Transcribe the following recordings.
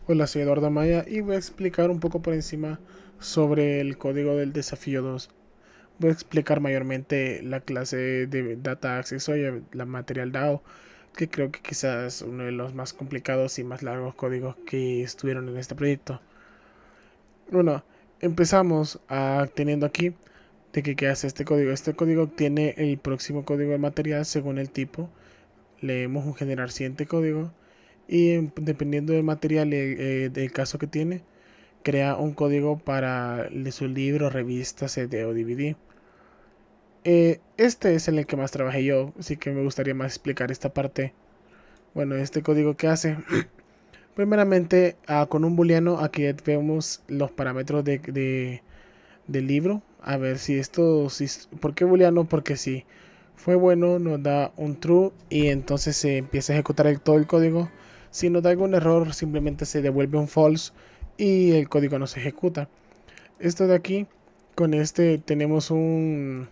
Hola, soy Eduardo Maya y voy a explicar un poco por encima sobre el código del desafío 2. Voy a explicar mayormente la clase de Data Access y la Material DAO, que creo que quizás uno de los más complicados y más largos códigos que estuvieron en este proyecto. Bueno, empezamos teniendo aquí de que qué hace este código. Este código obtiene el próximo código de material según el tipo. Leemos un generar siguiente código y dependiendo del material y del caso que tiene, crea un código para su libro, revista, CD o DVD. Este es en el que más trabajé yo, así que me gustaría más explicar esta parte. Bueno, este código que hace, primeramente con un booleano aquí vemos los parámetros del libro. A ver si esto, ¿por qué booleano? Porque si fue bueno nos da un true y entonces se empieza a ejecutar todo el código. Si nos da algún error simplemente se devuelve un false y el código no se ejecuta. Esto de aquí, con este tenemos con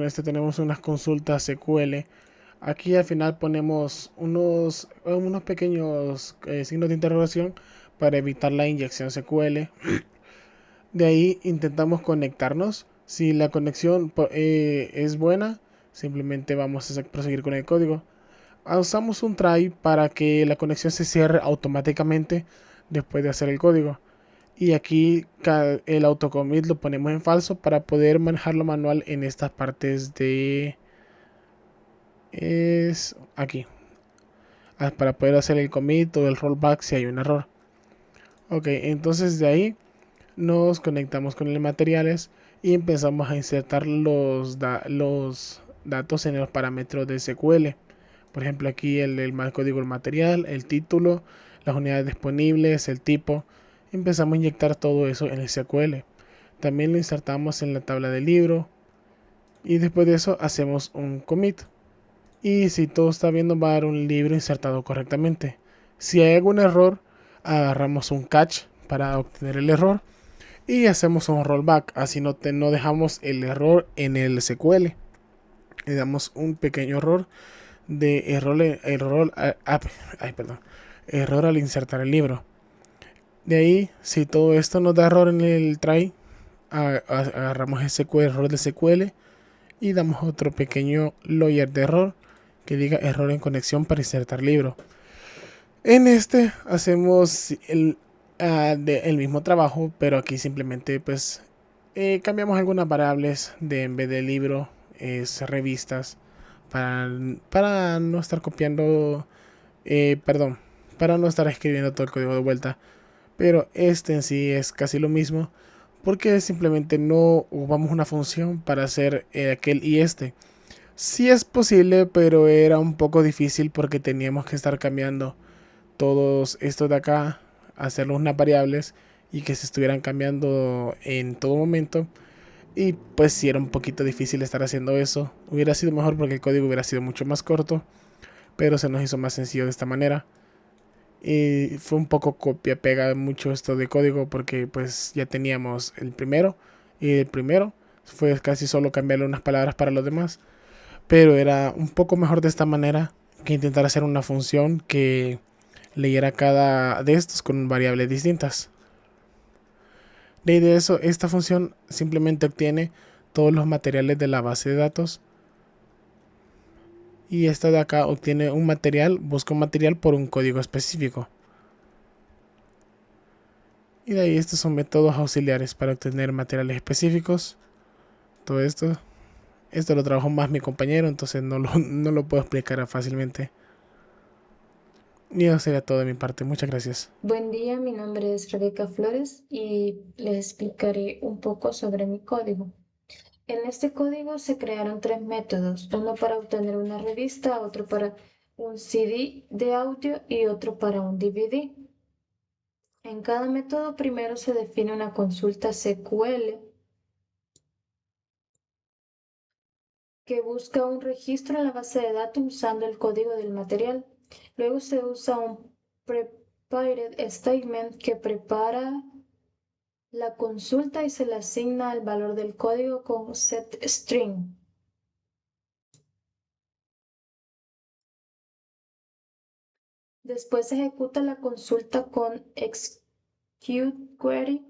este tenemos unas consultas SQL. Aquí al final ponemos unos pequeños signos de interrogación para evitar la inyección SQL. De ahí intentamos conectarnos. Si la conexión es buena, simplemente vamos a proseguir con el código. Usamos un try para que la conexión se cierre automáticamente después de hacer el código. Y aquí el autocommit lo ponemos en falso para poder manejarlo manual en estas partes de... Es aquí. Para poder hacer el commit o el rollback si hay un error. Ok, entonces de ahí nos conectamos con el materiales y empezamos a insertar los datos en los parámetros de SQL. Por ejemplo, aquí el código del material, el título, las unidades disponibles, el tipo. Empezamos a inyectar todo eso en el SQL. También lo insertamos en la tabla del libro y después de eso hacemos un commit. Y si todo está bien, nos va a dar un libro insertado correctamente. Si hay algún error, agarramos un catch para obtener el error y hacemos un rollback. Así no dejamos el error en el SQL. Le damos un pequeño error de perdón, error al insertar el libro. De ahí, si todo esto nos da error en el try, agarramos ese error de SQL y damos otro pequeño lawyer de error que diga error en conexión para insertar libro. En este hacemos el mismo trabajo, pero aquí simplemente pues cambiamos algunas variables de en vez de libro es revistas para, para no estar copiando, perdón, para no estar escribiendo todo el código de vuelta. Pero este en sí es casi lo mismo porque simplemente no ocupamos una función para hacer aquel y este. Sí es posible, pero era un poco difícil porque teníamos que estar cambiando todos estos de acá, hacerlos unas variables y que se estuvieran cambiando en todo momento. Y pues sí era un poquito difícil estar haciendo eso. Hubiera sido mejor porque el código hubiera sido mucho más corto, pero se nos hizo más sencillo de esta manera. Y fue un poco copia-pega mucho esto de código porque pues ya teníamos el primero y el primero fue casi solo cambiarle unas palabras para los demás. Pero era un poco mejor de esta manera que intentar hacer una función que leyera cada de estos con variables distintas. De eso, esta función simplemente obtiene todos los materiales de la base de datos y esta de acá obtiene un material, busca un material por un código específico. Y de ahí estos son métodos auxiliares para obtener materiales específicos. Todo esto lo trabajó más mi compañero, entonces no lo puedo explicar fácilmente. Y eso sería todo de mi parte. Muchas gracias. Buen día, mi nombre es Rebeca Flores y les explicaré un poco sobre mi código. En este código se crearon tres métodos, uno para obtener una revista, otro para un CD de audio y otro para un DVD. En cada método primero se define una consulta SQL que busca un registro en la base de datos usando el código del material. Luego se usa un prepared statement que prepara la consulta y se le asigna el valor del código con setString. Después se ejecuta la consulta con execute query,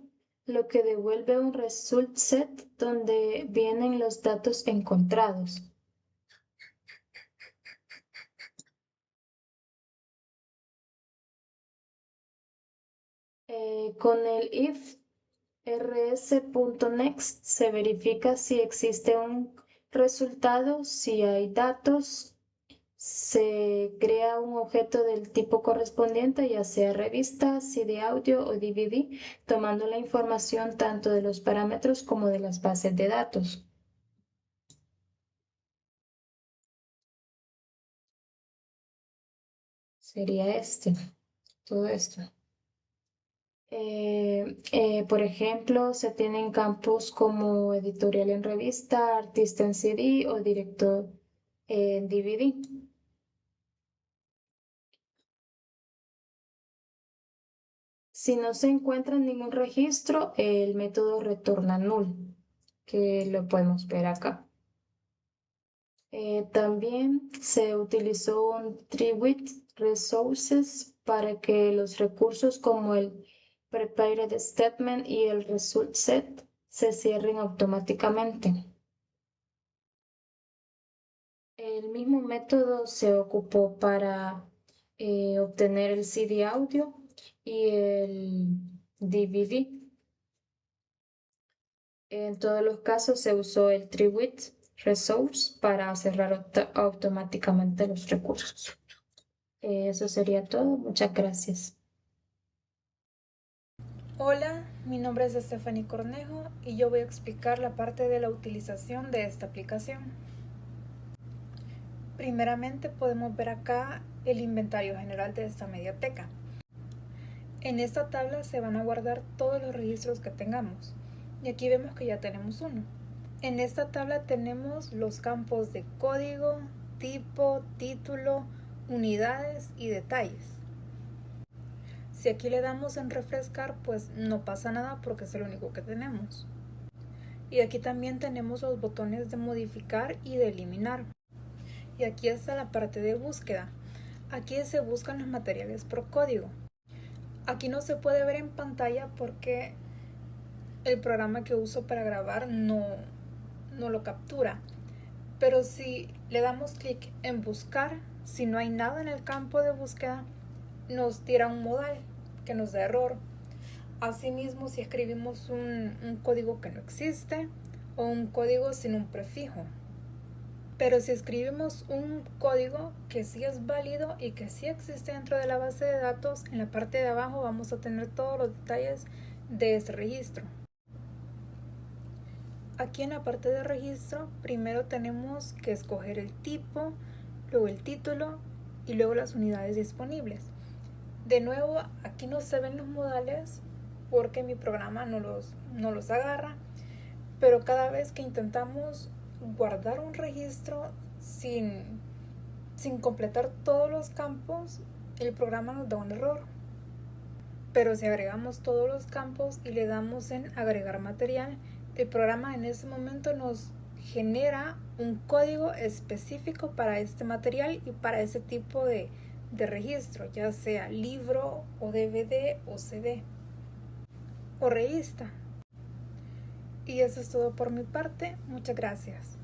lo que devuelve un result set donde vienen los datos encontrados. Con el if rs.next se verifica si existe un resultado, si hay datos, se crea un objeto del tipo correspondiente, ya sea revista, CD audio o DVD, tomando la información tanto de los parámetros como de las bases de datos. Sería todo esto. Por ejemplo, se tienen campos como editorial en revista, artista en CD o director en DVD. Si no se encuentra ningún registro, el método retorna null, que lo podemos ver acá. También se utilizó un tree with resources para que los recursos como el prepared statement y el result set se cierren automáticamente. El mismo método se ocupó para obtener el CD audio y el DVD. En todos los casos se usó el tree with resource para cerrar automáticamente los recursos. Eso sería todo. Muchas gracias. Hola, mi nombre es Stephanie Cornejo y yo voy a explicar la parte de la utilización de esta aplicación. Primeramente podemos ver acá el inventario general de esta mediateca. En esta tabla se van a guardar todos los registros que tengamos y aquí vemos que ya tenemos uno. En esta tabla tenemos los campos de código, tipo, título, unidades y detalles. Si aquí le damos en refrescar, pues no pasa nada porque es lo único que tenemos. Y aquí también tenemos los botones de modificar y de eliminar. Y aquí está la parte de búsqueda. Aquí se buscan los materiales por código. Aquí no se puede ver en pantalla porque el programa que uso para grabar no lo captura. Pero si le damos clic en buscar, si no hay nada en el campo de búsqueda, nos tira un modal que nos da error. Asimismo, si escribimos un código que no existe o un código sin un prefijo. Pero si escribimos un código que sí es válido y que sí existe dentro de la base de datos, en la parte de abajo vamos a tener todos los detalles de ese registro. Aquí en la parte de registro, primero tenemos que escoger el tipo, luego el título y luego las unidades disponibles. De nuevo, aquí no se ven los modales porque mi programa no los agarra, pero cada vez que intentamos guardar un registro sin completar todos los campos, el programa nos da un error. Pero si agregamos todos los campos y le damos en agregar material, el programa en ese momento nos genera un código específico para este material y para ese tipo de registro, ya sea libro o DVD o CD o revista. Y eso es todo por mi parte. Muchas gracias.